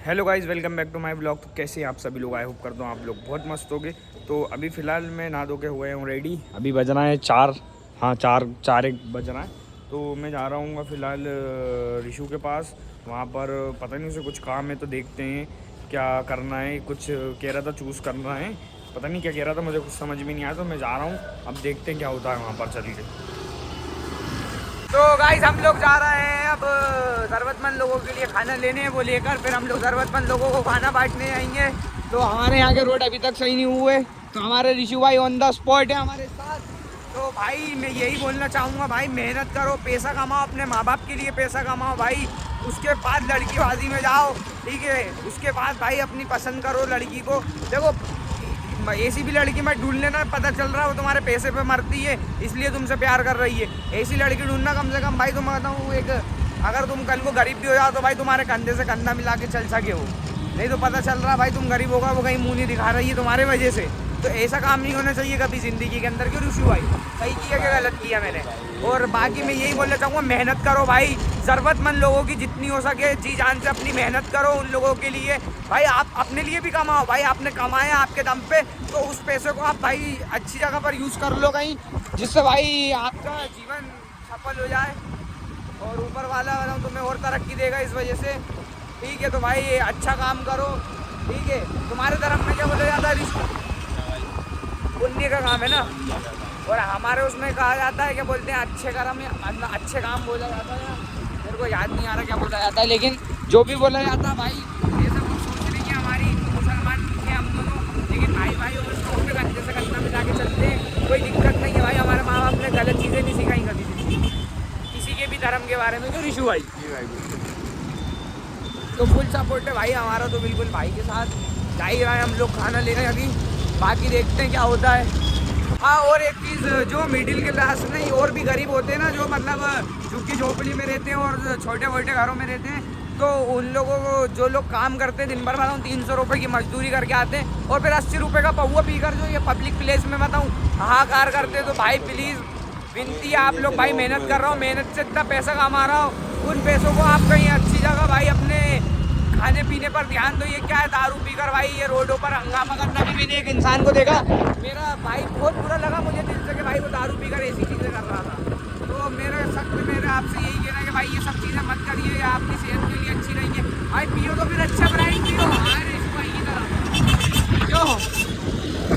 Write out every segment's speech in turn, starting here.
Hello guys, welcome back to my blog. तो कैसे हैं आप सभी लोग? आई होप करता हूँ आप लोग बहुत मस्त होगे। तो अभी फ़िलहाल मैं नहा धो के हुए हूँ रेडी। अभी बज रहा है 4, हाँ 4 एक बज रहा है। तो मैं जा रहा हूँ फ़िलहाल ऋषु के पास। वहाँ पर पता नहीं उसे कुछ काम है, तो देखते हैं क्या करना है। कुछ कह रहा था चूज़ करना है, पता नहीं क्या कह रहा था, मुझे कुछ समझ में नहीं आया। तो मैं जा रहा हूँ, अब देखते हैं क्या होता है वहाँ पर चल के। तो गाइस हम लोग जा रहे हैं अब ज़रूरतमंद लोगों के लिए खाना लेने, वो लेकर फिर हम लोग ज़रूरतमंद लोगों को खाना बांटने जाएंगे। तो हमारे यहाँ के रोड अभी तक सही नहीं हुए, तो हमारे ऋषु भाई ऑन द स्पॉट है हमारे साथ। तो भाई मैं यही बोलना चाहूँगा, भाई मेहनत करो, पैसा कमाओ, अपने माँ बाप के लिए पैसा कमाओ भाई। उसके बाद लड़कीबाजी में जाओ, ठीक है। उसके बाद भाई अपनी पसंद करो लड़की को। देखो ऐसी भी लड़की मत ढूंढ लेना, पता चल रहा है वो तुम्हारे पैसे पे मरती है इसलिए तुमसे प्यार कर रही है। ऐसी लड़की ढूंढना कम से कम भाई, तुम बताऊँ एक, अगर तुम कल को गरीब भी हो जाओ तो भाई तुम्हारे कंधे से कंधा मिला के चल सके हो। नहीं तो पता चल रहा है भाई तुम गरीब होगा, वो कहीं मुँह नहीं दिखा रही है तुम्हारे वजह से। तो ऐसा काम नहीं होना चाहिए कभी ज़िंदगी के अंदर। क्यों ऋषु भाई, सही किया क्या गलत किया मैंने? और बाकी मैं यही बोलना चाहूँगा, मेहनत करो भाई। ज़रूरतमंद लोगों की जितनी हो सके जी जान से अपनी मेहनत करो उन लोगों के लिए भाई। आप अपने लिए भी कमाओ भाई, आपने कमाया आपके दम पे, तो उस पैसे को आप भाई अच्छी जगह पर यूज़ कर लो कहीं, जिससे भाई आपका जीवन सफल हो जाए और ऊपर वाला तुम्हें और तरक्की देगा इस वजह से, ठीक है। तो भाई अच्छा काम करो, ठीक है। तुम्हारे धर्म में क्या बोला जाता है? पुण्य का काम है ना। और हमारे उसमें कहा जाता है, क्या बोलते हैं, अच्छे कर्म या अच्छे काम बोला जाता है। मेरे को याद नहीं आ रहा क्या बोला जाता है, लेकिन जो भी बोला जाता है भाई, ये सब कुछ सोच रही है हमारी मुसलमान है हम दोनों, लेकिन भाई भाई और उसमें कंधे से कंधा मिला के चलते हैं, कोई दिक्कत नहीं है भाई। हमारे माँ बाप ने गलत चीज़ें नहीं सिखाई कभी किसी के भी धर्म के बारे में। क्यों ऋषु भाई? तो फुल सपोर्ट है भाई हमारा, तो बिल्कुल भाई के साथ जा ही रहा है। हम लोग खाना ले रहे हैं अभी, बाकी देखते हैं क्या होता है। हाँ, और एक चीज़, जो मिडिल क्लास नहीं और भी गरीब होते हैं ना, जो मतलब झुग्गी झोपड़ी में रहते हैं और छोटे मोटे घरों में रहते हैं, तो उन लोगों को, जो लोग काम करते हैं दिन भर, बताऊँ 300 रुपये की मजदूरी करके आते हैं और फिर 80 रुपये का पौवा पीकर जो ये पब्लिक प्लेस में बताऊँ हाहाकार करते हैं, तो भाई प्लीज़ विनती है आप लोग, भाई मेहनत कर रहा हूँ, मेहनत से इतना पैसा कमा रहा हूँ, उन पैसों को आप कहीं अच्छी जगह भाई अपने खाने पीने पर ध्यान दो। ये क्या है, दारू पीकर भाई ये रोडों पर हंगामा करना। भी मैंने एक इंसान को देखा, मेरा भाई बहुत बुरा लगा मुझे दिल से कि भाई वो दारू पीकर ऐसी चीज़ें कर रहा था। तो मेरे आपसे यही कहना है कि भाई ये सब चीज़ें मत करिए, ये आपकी सेहत के लिए अच्छी नहीं है। भाई पियो तो फिर अच्छा ब्रांड पियो, अरे इसको ये तरह क्यों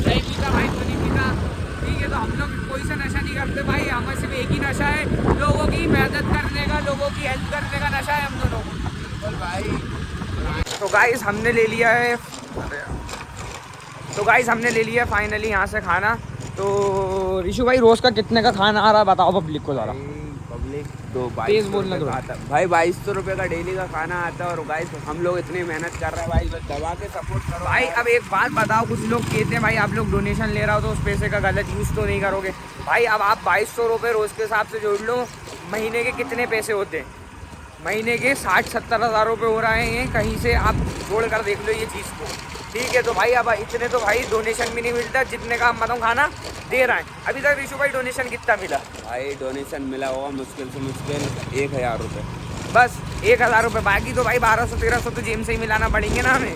नहीं पीता भाई, तो नहीं पीता, ठीक है। तो हम लोग कोई सा नशा नहीं करते भाई, हमें सिर्फ एक ही नशा है, लोगों की मदद करने का, लोगों की हेल्प करने का नशा है हम दोनों को भाई। तो गाइस हमने ले लिया है, ले लिया फाइनली यहाँ से खाना। तो ऋषु भाई रोज़ का कितने का खाना आ रहा है बताओ पब्लिक को ज़रा। पब्लिक तो तेज बोलना तो आता भाई, 2200 रुपये का डेली का खाना आता है। और गाइस हम लोग इतनी मेहनत कर रहे हैं भाई, बस दबा के सपोर्ट करो भाई। अब एक बात बताओ, कुछ लोग कहते हैं भाई आप लोग डोनेशन ले रहा हो तो उस पैसे का गलत यूज़ तो नहीं करोगे भाई। अब आप 2200 रुपये रोज़ के हिसाब से जोड़ लो, महीने के कितने पैसे होते हैं? महीने के 60-70 हज़ार रुपये हो रहे हैं कहीं से, आप जोड़ कर देख लो ये चीज़ को, ठीक है। तो भाई अब इतने तो भाई डोनेशन भी नहीं मिलता जितने का हम बताऊँ खाना दे रहे हैं। अभी तक ऋषु भाई डोनेशन कितना मिला? भाई डोनेशन मिला होगा मुश्किल से मुश्किल 1000 रुपये, बस 1000 रुपये। बाकी तो भाई 1200-1300 तो जेम से ही मिलाना पड़ेंगे ना हमें।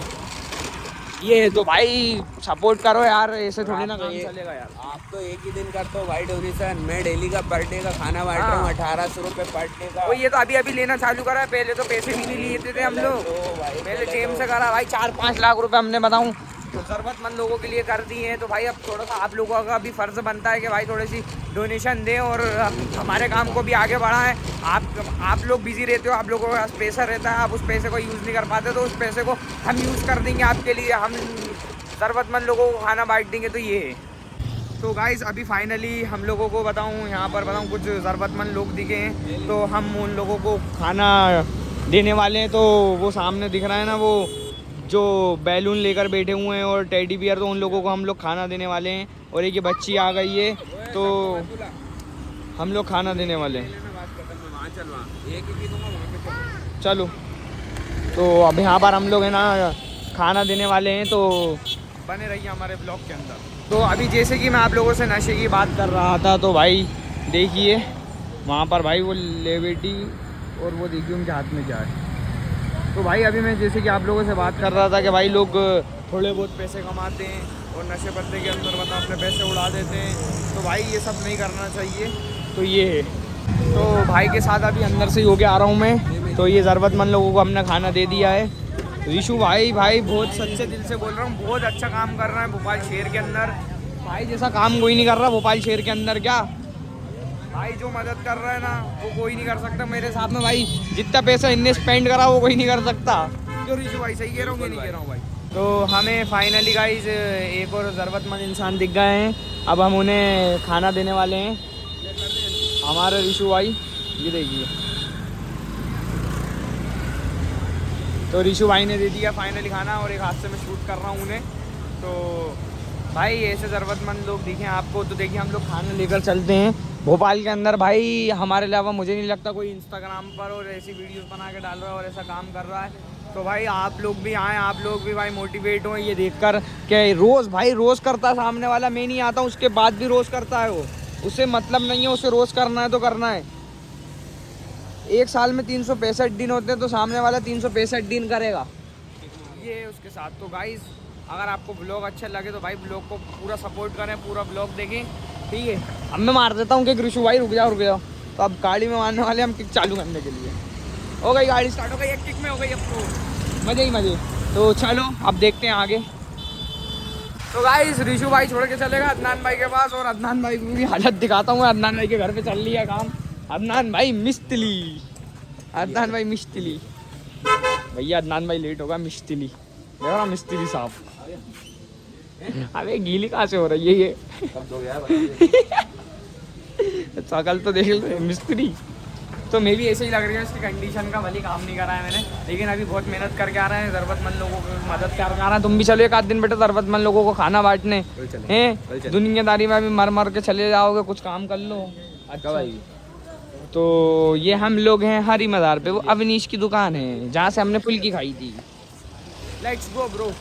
ये तो भाई सपोर्ट करो यार, ऐसे थोड़ी ना काम चलेगा यार। आप तो एक ही दिन करते हो भाई डोनेशन, मैं डेली का पर डे का खाना बांट रहा हूँ 1800 रुपये पर डे का। वो ये तो अभी लेना चालू करा है, पहले तो पैसे भी नहीं लिए थे हम लोग, पहले जेम से करा भाई। 4-5 लाख रुपए हमने बताऊँ तो ज़रूरतमंद लोगों के लिए कर दिए हैं। तो भाई अब थोड़ा सा आप लोगों का भी फ़र्ज़ बनता है कि भाई थोड़ी सी डोनेशन दें और हमारे काम को भी आगे बढ़ाएं। आप लोग बिज़ी रहते हो, आप लोगों के पास पैसा रहता है, आप उस पैसे को यूज़ नहीं कर पाते, तो उस पैसे को हम यूज़ कर देंगे आपके लिए, हम ज़रूरतमंद लोगों को खाना बांट देंगे। तो ये है। तो गाइज़ अभी फाइनली हम लोगों को बताऊँ, यहाँ पर बताऊँ कुछ ज़रूरतमंद लोग दिखे हैं, तो हम उन लोगों को खाना देने वाले हैं। तो वो सामने दिख रहा है ना, वो जो बैलून लेकर बैठे हुए हैं और टेडी बियर, तो उन लोगों को हम लोग खाना देने वाले हैं। और एक ये बच्ची आ गई है, तो हम लोग खाना देने वाले हैं। चलो, तो अब यहाँ पर हम लोग है ना खाना देने वाले हैं, तो बने रहिए हमारे ब्लॉग के अंदर। तो अभी जैसे कि मैं आप लोगों से नशे की बात कर रहा था, तो भाई देखिए वहाँ पर भाई वो लेविटी, और वो देखिए उनके हाथ में क्या है, तो भाई अभी मैं जैसे कि आप लोगों से बात कर रहा था कि भाई लोग थोड़े बहुत पैसे कमाते हैं और नशे पत्ते के अंदर मतलब अपने पैसे उड़ा देते हैं, तो भाई ये सब नहीं करना चाहिए। तो ये है, तो भाई के साथ अभी अंदर से ही होके आ रहा हूँ मैं। तो ये ज़रूरतमंद लोगों को हमने खाना दे दिया है। ऋषु भाई बहुत सच्चे दिल से बोल रहा हूँ, बहुत अच्छा काम कर रहा है भोपाल शहर के अंदर। भाई जैसा काम कोई नहीं कर रहा भोपाल शहर के अंदर। क्या भाई जो मदद कर रहा है ना वो कोई नहीं कर सकता मेरे साथ में। भाई जितना पैसा इनने स्पेंड करा वो कोई नहीं कर सकता। क्यों ऋषु भाई, सही कह रहा हूँ कि नहीं कह रहा हूँ भाई? तो हमें फाइनली गाइस एक और ज़रूरतमंद इंसान दिख गए हैं। अब हम उन्हें खाना देने वाले हैं। हमारे ऋषु भाई ये देखिए, तो ऋषु भाई ने दे दिया फाइनली खाना और एक हाथ से मैं शूट कर रहा हूँ उन्हें। तो भाई ऐसे ज़रूरतमंद लोग दिखें आपको तो देखिए हम लोग खाना लेकर चलते हैं भोपाल के अंदर। भाई हमारे अलावा मुझे नहीं लगता कोई इंस्टाग्राम पर और ऐसी वीडियोस बना के डाल रहा है और ऐसा काम कर रहा है। तो भाई आप लोग भी आएँ, आप लोग भी भाई मोटिवेट हो ये देखकर कि रोज़ भाई रोज़ करता है सामने वाला, मैं नहीं आता हूँ उसके बाद भी रोज़ करता है वो। उससे मतलब नहीं है, उसे रोज़ करना है तो करना है। एक साल में 365 दिन होते हैं तो सामने वाला 365 दिन करेगा, ये है उसके साथ। तो गाइस अगर आपको ब्लॉग अच्छा लगे तो भाई ब्लॉग को पूरा सपोर्ट करें, पूरा ब्लॉग देखें, ठीक है। अब मैं मार देता हूँ कि ऋषु भाई रुक जाओ। तो अब गाड़ी में मारने वाले हम किक चालू करने के लिए। हो गई गाड़ी स्टार्ट, हो गई, एक किक में हो गई, अब तो मज़े ही मज़े। तो चलो अब देखते हैं आगे। तो गाइस ऋषु भाई छोड़ के चलेगा अदनान भाई के पास और अदनान भाई की हालत दिखाता हूँ। अदनान भाई के घर पे चल लिया काम। अदनान भाई मिस्त्री, अदनान भाई मिस्त्री भैया, अदनान भाई लेट होगा। मिस्त्री देखो ना, मिस्त्री साहब। अबे गीली कहाँ से हो रही है ये? शकल तो देख लो मिस्त्री। तो मैं भी ऐसे ही लग रही है इसकी कंडीशन का, भले काम नहीं करा है मैंने, लेकिन अभी बहुत मेहनत करके आ रहे हैं, ज़रूरतमंद लोगों को मदद करके आ रहा है। तुम भी चलो एक आध दिन बेटा ज़रूरतमंद लोगों को खाना बांटने हैं। दुनियादारी में अभी मर मर के चले जाओगे, कुछ काम कर लो। अच्छा भाई, तो ये हम लोग हैं हरी मज़ार पे, वो अवनीश की दुकान है जहाँ से हमने फुल्की खाई थी। Let's go bro.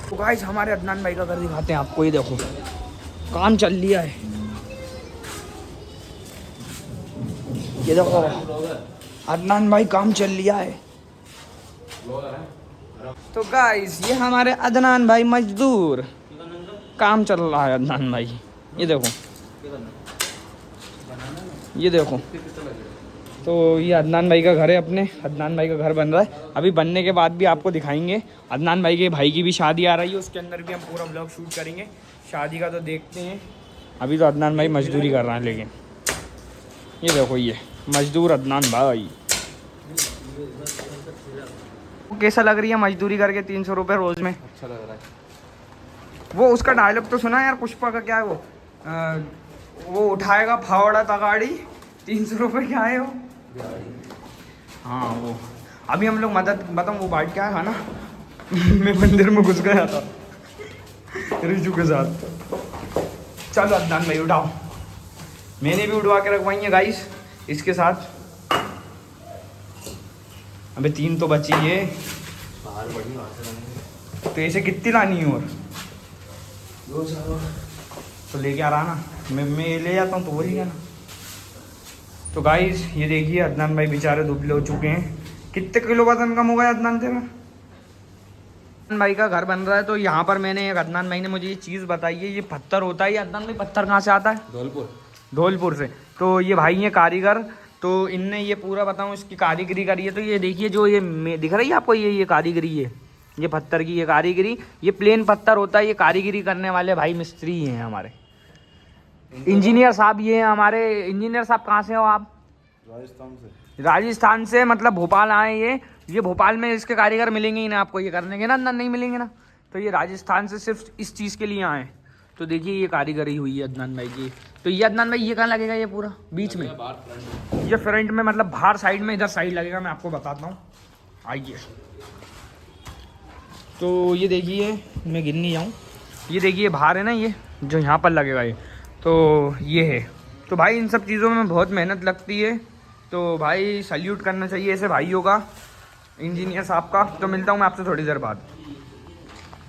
तो गाइस हमारे अदनान भाई का घर दिखाते हैं आपको। ये देखो काम चल लिया है, ये देखो अदनान भाई काम चल लिया है। तो गाइस ये हमारे अदनान भाई मजदूर, काम चल रहा है अदनान भाई। ये देखो, ये देखो। तो ये अदनान भाई का घर है, अपने अदनान भाई का घर बन रहा है। अभी बनने के बाद भी आपको दिखाएंगे। अदनान भाई के भाई की भी शादी आ रही है, उसके अंदर भी हम पूरा ब्लॉग शूट करेंगे शादी का। तो देखते हैं, अभी तो अदनान भाई मजदूरी कर रहा है, लेकिन ये देखो ये मजदूर अदनान भाई। कैसा लग रही है मजदूरी करके 300 रुपये रोज़ में? अच्छा लग रहा है। वो उसका डायलॉग तो सुना यार, पुष्पा का, क्या है वो उठाएगा फावड़ा तगाड़ी, 300 रुपये क्या है वो? हाँ वो। अभी हम लोग मदद बताऊँ वो बाइट क्या है ना मैं मंदिर में घुस गया था रिजू के साथ। चलो अदनान भाई उठाओ, मैंने भी उठवा के रखवाई है गाइस इसके साथ। अबे 3 तो बची है, तो ऐसे कितनी लानी है? और तो लेके आ रहा ना, मैं ले जाता हूँ तो वही है ना। तो गाइस ये देखिए अदनान भाई बेचारे दुबले हो चुके हैं। कितने किलो वजन कम हो गया अदनान तेरा? अदनान भाई का घर बन रहा है, तो यहाँ पर मैंने एक अदनान भाई ने मुझे ये चीज़ बताई है, ये पत्थर होता है। ये अदनान भाई पत्थर कहाँ से आता है? धौलपुर से। तो ये भाई है कारीगर, तो इनने ये पूरा बताऊँ इसकी कारीगरी करी है। तो ये देखिए जो ये दिख रही है आपको, ये कारीगरी है, ये पत्थर की ये कारीगरी। ये प्लेन पत्थर होता है, ये कारीगरी करने वाले भाई मिस्त्री हैं हमारे। इंजीनियर साहब ये हैं हमारे। इंजीनियर साहब कहाँ से हो आप? राजस्थान से। राजस्थान से, मतलब भोपाल आए ये भोपाल में इसके कारीगर मिलेंगे ही ना आपको ये करने के ना नहीं मिलेंगे ना। तो ये राजस्थान से सिर्फ इस चीज़ के लिए आए। तो देखिए ये कारीगरी हुई है अदनान भाई की। तो ये अदनान भाई ये कहाँ लगेगा? ये पूरा बीच में, ये फ्रंट में, मतलब बाहर साइड में, इधर साइड लगेगा। मैं आपको बताता हूँ, आइए। तो ये देखिए, मैं गिन नहीं जाऊँ, ये देखिए बाहर है ना, ये जो यहाँ पर लगेगा ये, तो ये है। तो भाई इन सब चीज़ों में बहुत मेहनत लगती है, तो भाई सल्यूट करना चाहिए ऐसे भाइयों का, इंजीनियर साहब का। तो मिलता हूँ मैं आपसे थोड़ी देर बाद।